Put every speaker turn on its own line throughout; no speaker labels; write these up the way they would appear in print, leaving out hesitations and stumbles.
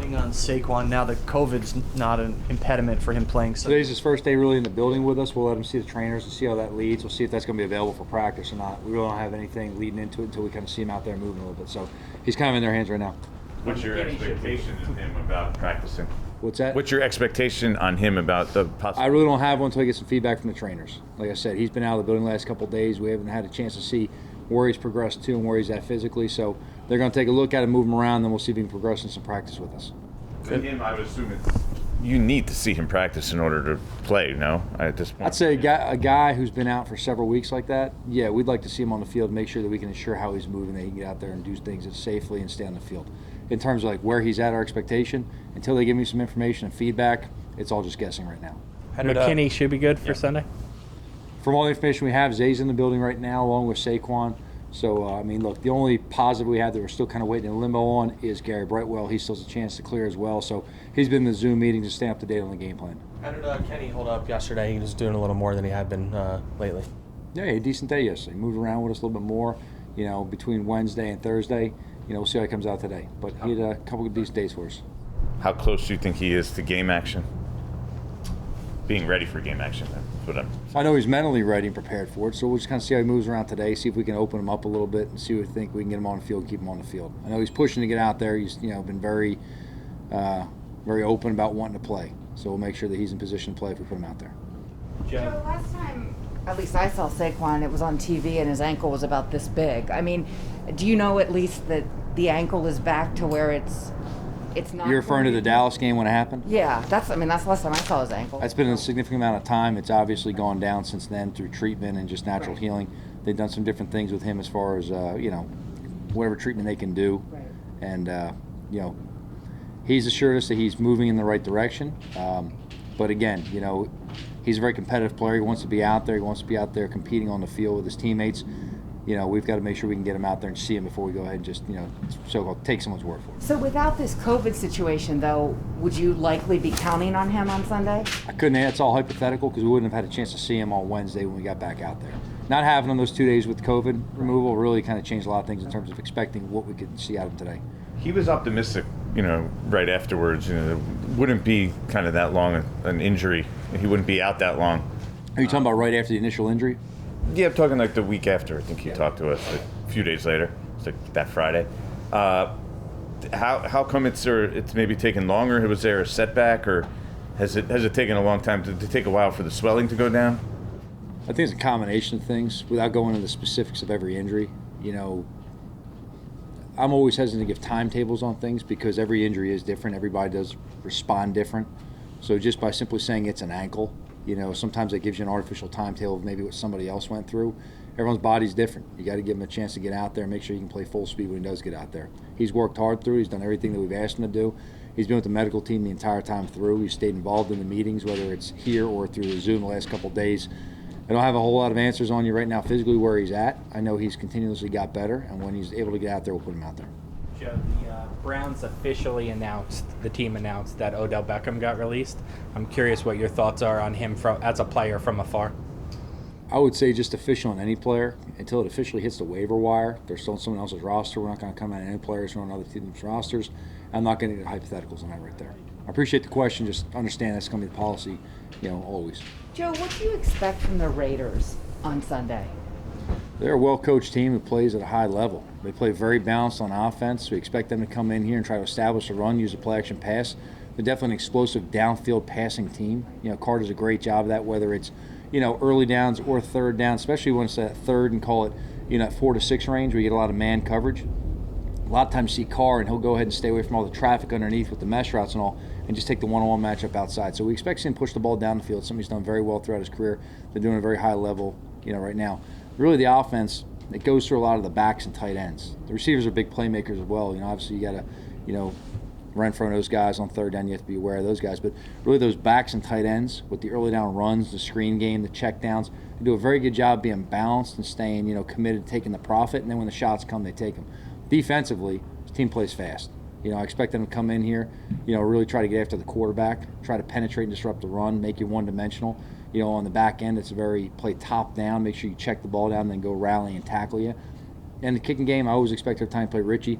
Waiting on Saquon now that COVID's not an impediment for him playing. So
Today's his first day really in the building with us. We'll let him see the trainers and see how that leads. We'll see if that's going to be available for practice or not. We really don't have anything leading into it until we kind of see him out there moving a little bit. So he's kind of in their hands right now.
What's your expectation of him about practicing?
What's that?
What's your expectation on him about the possible?
I really don't have one until I get some feedback from the trainers. Like I said, he's been out of the building the last couple of days. We haven't had a chance to see where he's progressed to and where he's at physically. So they're going to take a look at him, move him around, then we'll see if he can progress in some practice with us.
For him, I would assume you need to see him practice in order to play, no? At this point.
I'd say a guy who's been out for several weeks like that, yeah, we'd like to see him on the field, make sure that we can ensure how he's moving, that he can get out there and do things safely and stay on the field. In terms of like where he's at, our expectation, until they give me some information and feedback, it's all just guessing right now.
McKinney should be good for Sunday?
From all the information we have, Zay's in the building right now along with Saquon. So, I mean, look, the only positive we have that we're still kind of waiting in limbo on is Gary Brightwell. He still has a chance to clear as well. So he's been in the Zoom meetings to stay up to date on the game plan.
How did Kenny hold up yesterday? He was doing a little more than he had been lately.
Yeah, he had a decent day yesterday. He moved around with us a little bit more, between Wednesday and Thursday. We'll see how he comes out today. But he had a couple of decent days for us.
How close do you think he is to game action? Being ready for game action, that's what
I know he's mentally ready and prepared for it, so we'll just kind of see how he moves around today, see if we can open him up a little bit and see what we think we can get him on the field and keep him on the field. I know he's pushing to get out there. He's been very open about wanting to play, so we'll make sure that he's in position to play if we put him out there.
Joe, last time, at least I saw Saquon, it was on TV and his ankle was about this big. I mean, do you know at least that the ankle is back to where it's not?
You're referring to the Dallas game when it happened?
Yeah, that's the last time I saw his ankle.
That's been a significant amount of time. It's obviously gone down since then through treatment and just natural healing. They've done some different things with him as far as whatever treatment they can do.
Right.
And he's assured us that he's moving in the right direction. But again, he's a very competitive player. He wants to be out there. He wants to be out there competing on the field with his teammates. We've got to make sure we can get him out there and see him before we go ahead and just, so-called take someone's word for it.
So without this COVID situation, though, would you likely be counting on him on Sunday?
I couldn't. It's all hypothetical because we wouldn't have had a chance to see him on Wednesday when we got back out there. Not having him those 2 days with COVID removal really kind of changed a lot of things in terms of expecting what we could see out of him today.
He was optimistic, right afterwards. It wouldn't be kind of that long an injury. He wouldn't be out that long.
Are you talking about right after the initial injury?
Yeah, I'm talking like the week after. I think he talked to us a few days later. It's like that Friday. How come it's maybe taken longer? Was there a setback, or has it taken a long time to take a while for the swelling to go down?
I think it's a combination of things. Without going into the specifics of every injury, I'm always hesitant to give timetables on things because every injury is different. Everybody does respond different. So just by simply saying it's an ankle, sometimes that gives you an artificial timetable of maybe what somebody else went through. Everyone's body's different. You got to give him a chance to get out there and make sure he can play full speed when he does get out there. He's worked hard through. He's done everything that we've asked him to do. He's been with the medical team the entire time through. He's stayed involved in the meetings, whether it's here or through the Zoom the last couple of days. I don't have a whole lot of answers on you right now physically where he's at. I know he's continuously got better, and when he's able to get out there, we'll put him out there.
Joe, the Browns officially the team announced that Odell Beckham got released. I'm curious what your thoughts are on him as a player from afar.
I would say just official on any player until it officially hits the waiver wire. They're still on someone else's roster. We're not going to come out on any players who are on other teams' rosters. I'm not going to get hypotheticals on that right there. I appreciate the question. Just understand that's going to be the policy, always.
Joe, what do you expect from the Raiders on Sunday?
They're a well-coached team who plays at a high level. They play very balanced on offense. We expect them to come in here and try to establish a run, use a play-action pass. They're definitely an explosive downfield passing team. Carter does a great job of that, whether it's early downs or third down, especially when it's that third and call it that 4 to 6 range where you get a lot of man coverage. A lot of times you see Carr and he'll go ahead and stay away from all the traffic underneath with the mesh routes and all, and just take the one-on-one matchup outside. So we expect to see him push the ball down the field. Something he's done very well throughout his career. They're doing a very high level, right now. Really, the offense, it goes through a lot of the backs and tight ends. The receivers are big playmakers as well. Obviously you got to, Renfro and those guys on third down. You have to be aware of those guys. But really, those backs and tight ends with the early down runs, the screen game, the check downs, they do a very good job being balanced and staying, committed to taking the profit. And then when the shots come, they take them. Defensively, this team plays fast. I expect them to come in here, really try to get after the quarterback, try to penetrate and disrupt the run, make you one-dimensional. On the back end, it's play top down, make sure you check the ball down, then go rally and tackle you. And the kicking game, I always expect every time to play Richie,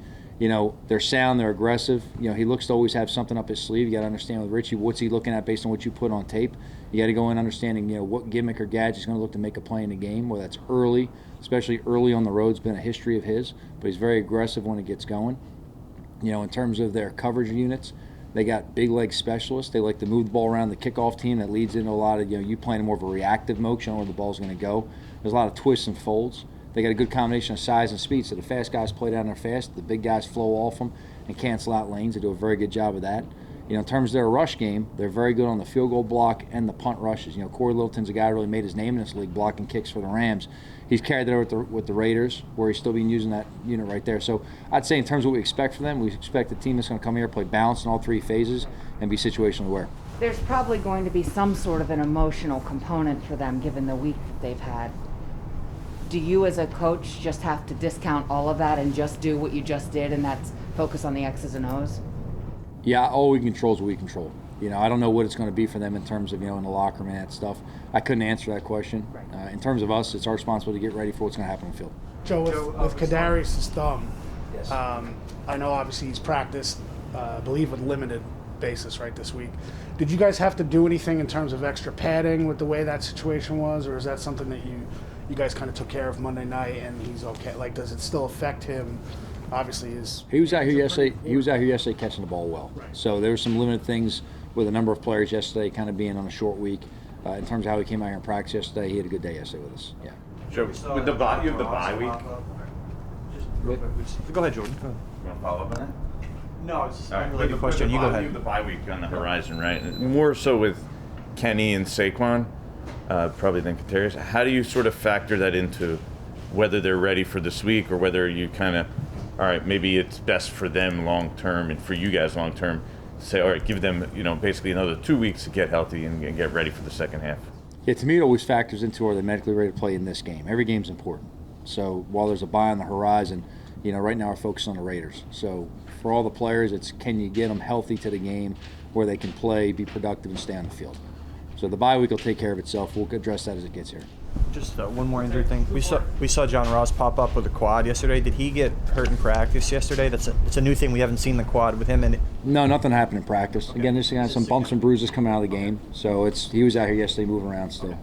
They're sound, they're aggressive. He looks to always have something up his sleeve. You got to understand with Richie, what's he looking at based on what you put on tape. You got to go in understanding, what gimmick or gadget he's going to look to make a play in the game, whether that's early, especially early on the road. It's been a history of his, but he's very aggressive when it gets going. In terms of their coverage units, they got big leg specialists. They like to move the ball around the kickoff team. That leads into a lot of, you playing more of a reactive motion where the ball's going to go. There's a lot of twists and folds. They got a good combination of size and speed, so the fast guys play down there fast. The big guys flow off them and cancel out lanes. They do a very good job of that. In terms of their rush game, they're very good on the field goal block and the punt rushes. Corey Littleton's a guy who really made his name in this league blocking kicks for the Rams. He's carried that over with the Raiders, where he's still been using that unit right there. So I'd say in terms of what we expect from them, we expect a team that's going to come here, play balanced in all three phases, and be situationally aware.
There's probably going to be some sort of an emotional component for them given the week that they've had. Do you as a coach just have to discount all of that and just do what you just did, and that's focus on the X's and O's?
Yeah, all we control is what we control. I don't know what it's going to be for them in terms of, in the locker room and that stuff. I couldn't answer that question.
Right.
In terms of us, it's our responsibility to get ready for what's going to happen on the field.
Joe, with Kadarius' thumb,
Yes.
I know obviously he's practiced, I believe, with limited basis right this week. Did you guys have to do anything in terms of extra padding with the way that situation was, or is that something that you guys kind of took care of Monday night and he's okay? Like, does it still affect him? Obviously,
he was out here yesterday. He was out here yesterday catching the ball well.
Right.
So there were some limited things with a number of players yesterday, kind of being on a short week. In terms of how he came out here and practice yesterday, he had a good day yesterday with us. Yeah.
Joe, with the bye, you have the bye week.
Go ahead, Jordan. Go ahead.
You want to follow up on that?
No, it's
All right,
not really a question. You go ahead.
You have the bye week on the horizon, right? More so with Kenny and Saquon, probably than Kadarius. How do you sort of factor that into whether they're ready for this week, or whether you kind of, all right, maybe it's best for them long term and for you guys long term, say, all right, give them, basically another 2 weeks to get healthy and get ready for the second half?
Yeah, to me, it always factors into are they medically ready to play in this game. Every game's important. So while there's a bye on the horizon, right now we're focused on the Raiders. So for all the players, it's can you get them healthy to the game where they can play, be productive, and stay on the field. So the bye week will take care of itself. We'll address that as it gets here.
Just one more injury thing. We saw John Ross pop up with a quad yesterday. Did he get hurt in practice yesterday? It's a new thing. We haven't seen the quad with him. And
no, nothing happened in practice. Again, this guy had some bumps and bruises coming out of the game. So he was out here yesterday moving around still.